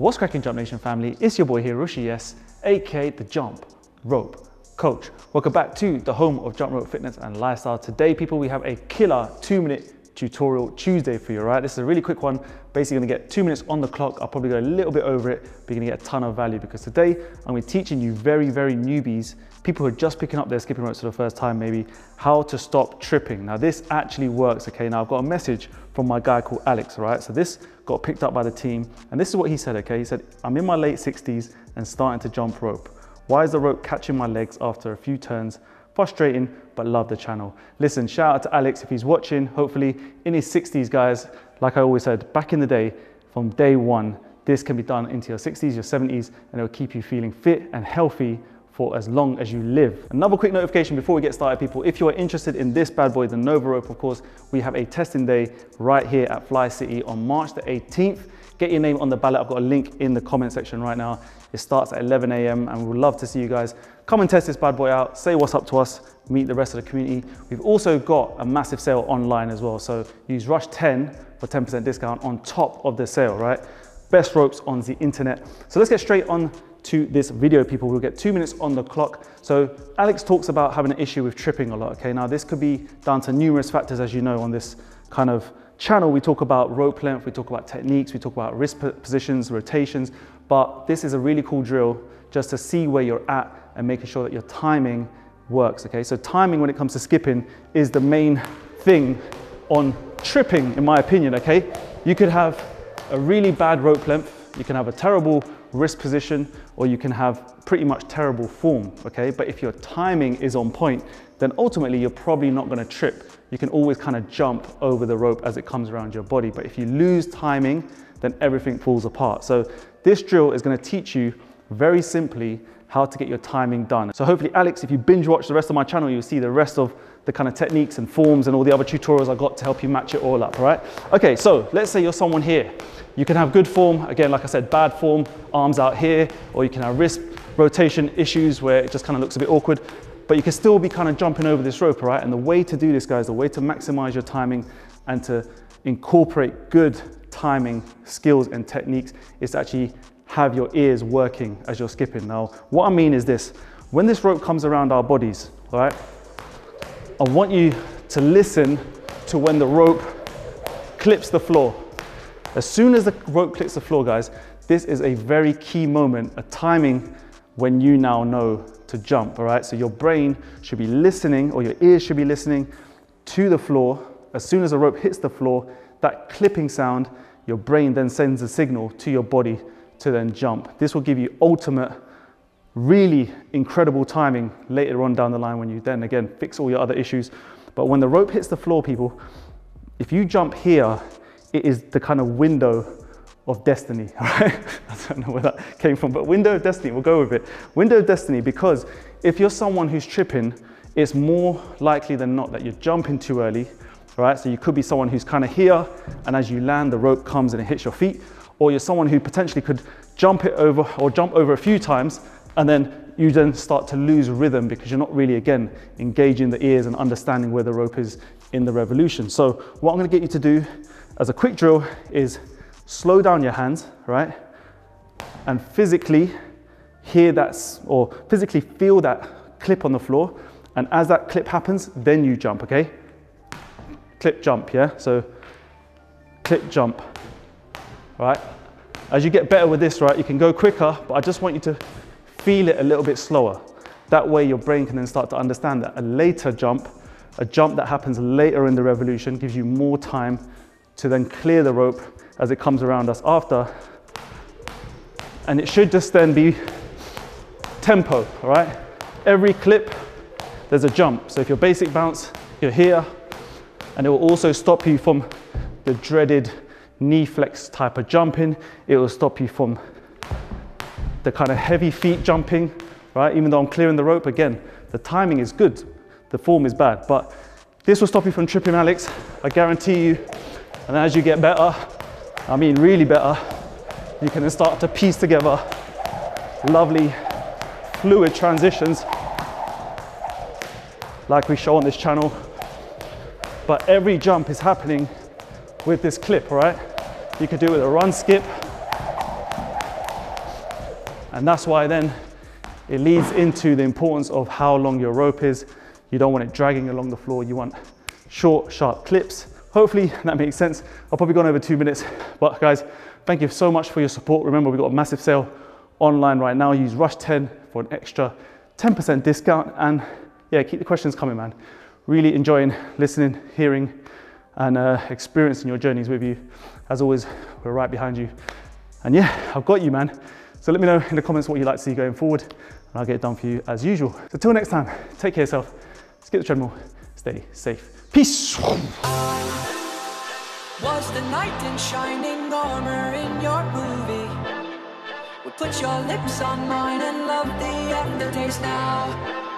What's cracking, Jump Nation family? It's your boy here, Rushi S, aka the Jump Rope Coach. Welcome back to the home of Jump Rope Fitness and Lifestyle. Today, people, we have a killer 2-minute tutorial Tuesday for you, right? This is a really quick one. Basically gonna get 2 minutes on the clock. I'll probably go a little bit over it, but you're gonna get a ton of value because today I'm gonna be teaching you very newbies, people who are just picking up their skipping ropes for the first time maybe, how to stop tripping. Now this actually works, okay? Now I've got a message from my guy called Alex, right? So this got picked up by the team and this is what he said, okay? He said, I'm in my late 60s and starting to jump rope. Why is the rope catching my legs after a few turns? Frustrating, but love the channel. Listen, shout out to Alex if he's watching, hopefully in his 60s, guys. Like I always said, back in the day, from day one, this can be done into your 60s, your 70s, and it'll keep you feeling fit and healthy for as long as you live. Another quick notification before we get started, people, if you are interested in this bad boy, the Nova rope, of course, we have a testing day right here at Fly City on March the 18th. Get your name on the ballot. I've got a link in the comment section right now. It starts at 11 a.m. and we'd love to see you guys. Come and test this bad boy out, say what's up to us, meet the rest of the community. We've also got a massive sale online as well. So use Rush 10 for 10% discount on top of the sale, right? Best ropes on the internet. So let's get straight on to this video, people. We'll get 2 minutes on the clock. So Alex talks about having an issue with tripping a lot, okay? Now this could be down to numerous factors, as you know, on this kind of channel. We talk about rope length, we talk about techniques, we talk about wrist positions, rotations, but this is a really cool drill just to see where you're at and making sure that your timing works, okay? So timing when it comes to skipping is the main thing on tripping, in my opinion, okay? You could have a really bad rope length, you can have a terrible wrist position, or you can have pretty much terrible form, okay? But if your timing is on point, then ultimately you're probably not gonna trip. You can always kind of jump over the rope as it comes around your body. But if you lose timing, then everything falls apart. So this drill is gonna teach you very simply how to get your timing done. So hopefully, Alex, if you binge watch the rest of my channel, you'll see the rest of the kind of techniques and forms and all the other tutorials I got to help you match it all up, all right? Okay, so let's say you're someone here. You can have good form, again, like I said, bad form, arms out here, or you can have wrist rotation issues where it just kind of looks a bit awkward, but you can still be kind of jumping over this rope, all right? And the way to do this, guys, the way to maximize your timing and to incorporate good timing skills and techniques is to actually have your ears working as you're skipping. Now, what I mean is this, when this rope comes around our bodies, all right, I want you to listen to when the rope clips the floor. As soon as the rope clips the floor, guys, this is a very key moment, a timing when you now know to jump, all right? So your brain should be listening, or your ears should be listening to the floor. As soon as the rope hits the floor, that clipping sound, your brain then sends a signal to your body to then jump. This will give you ultimate, really incredible timing later on down the line when you then again fix all your other issues. But when the rope hits the floor, people, if you jump here, it is the kind of window of destiny, all right? I don't know where that came from, but window of destiny, we'll go with it. Window of destiny, because if you're someone who's tripping, it's more likely than not that you're jumping too early, all right? So you could be someone who's kind of here, and as you land, the rope comes and it hits your feet, or you're someone who potentially could jump it over or jump over a few times, and then you then start to lose rhythm because you're not really, again, engaging the ears and understanding where the rope is in the revolution. So what I'm gonna get you to do as a quick drill is slow down your hands, right? And physically hear that, or physically feel that clip on the floor. And as that clip happens, then you jump, okay? Clip, jump, yeah? So clip, jump, all right? As you get better with this, right, you can go quicker, but I just want you to feel it a little bit slower. That way your brain can then start to understand that a later jump, a jump that happens later in the revolution, gives you more time to then clear the rope as it comes around us after. And it should just then be tempo, all right? Every clip, there's a jump. So if your basic bounce, you're here, and it will also stop you from the dreaded knee flex type of jumping. It will stop you from the kind of heavy feet jumping, right? Even though I'm clearing the rope, again, the timing is good, the form is bad, but this will stop you from tripping, Alex, I guarantee you. And as you get better, I mean really better, you can then start to piece together lovely fluid transitions like we show on this channel. But every jump is happening with this clip, all right? You could do it with a run skip, And that's why then it leads into the importance of how long your rope is. You don't want it dragging along the floor. You want short, sharp clips. Hopefully that makes sense. I've probably gone over 2 minutes, but guys, thank you so much for your support. Remember, we've got a massive sale online right now. Use Rush10 for an extra 10% discount. And yeah, keep the questions coming, man. Really enjoying listening, hearing, and experiencing your journeys with you. As always, we're right behind you. And yeah, I've got you, man. So let me know in the comments what you'd like to see going forward, and I'll get it done for you as usual. So till next time, take care of yourself, skip the treadmill, stay safe. Peace. Was the knight in shining armor in your movie? Would put your lips on mine and love the aftertaste now.